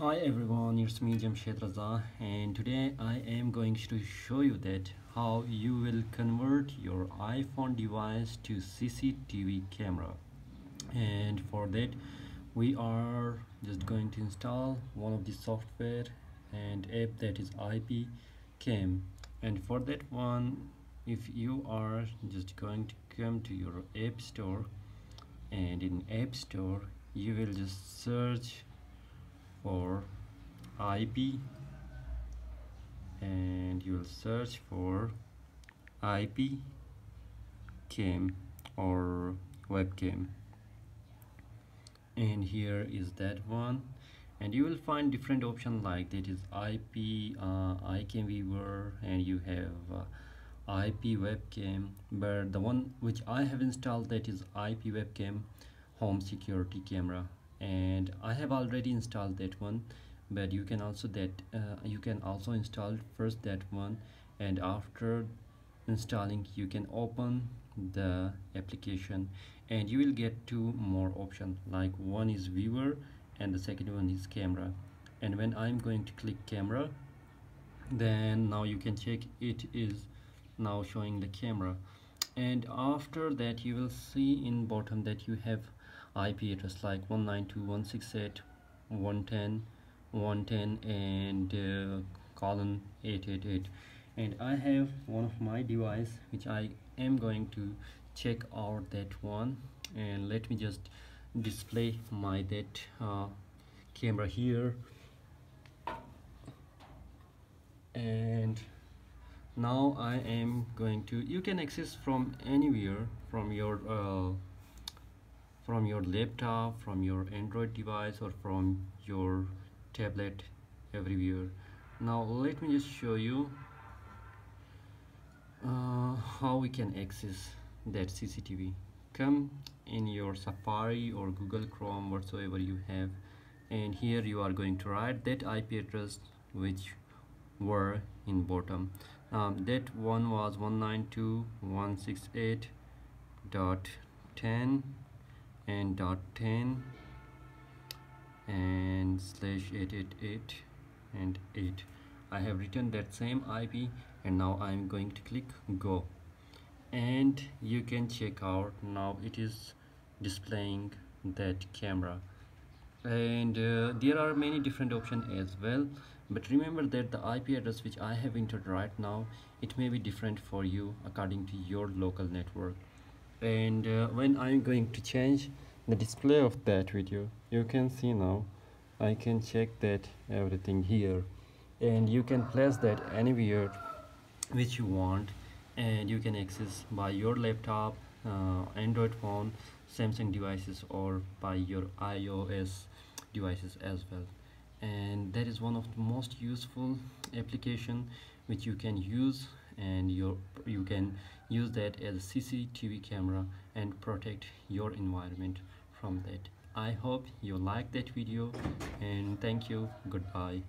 Hi everyone, it's me Jamshed Raza, and today I am going to show you that how you will convert your iPhone device to CCTV camera. And for that we are just going to install one of the software and app that is IP Cam. And for that one, if you are just going to come to your app store, and in app store you will just search for IP, and you will search for IP cam or webcam, and here is that one. And you will find different options like that is IP iCam viewer, and you have IP webcam, but the one which I have installed, that is IP webcam home security camera, and I have already installed that one. But you can also install first that one, and after installing you can open the application, and you will get two more options, like one is viewer and the second one is camera. And when I'm going to click camera, then now you can check it is now showing the camera. And after that you will see in bottom that you have IP address like 192.168.110.110 and colon 888. And I have one of my device which I am going to check out that one, and let me just display my that camera here. And now I am going to, you can access from anywhere, from your laptop, from your Android device, or from your tablet, everywhere. Now let me just show you how we can access that CCTV. Come in your Safari or Google Chrome, whatsoever you have, and here you are going to write that IP address which were in bottom. That one was 192.168.10 and .10 and /888 and 8. I have written that same IP, and now I'm going to click go, and you can check out now it is displaying that camera. And there are many different options as well, but remember that the IP address which I have entered right now, it may be different for you according to your local network. And when I'm going to change the display of that video, you can see now I can check that everything here, and you can place that anywhere which you want, and you can access by your laptop, Android phone, Samsung devices, or by your iOS devices as well. And that is one of the most useful application which you can use, and you can use that as a CCTV camera and protect your environment from that. I hope you like that video, and thank you. Goodbye.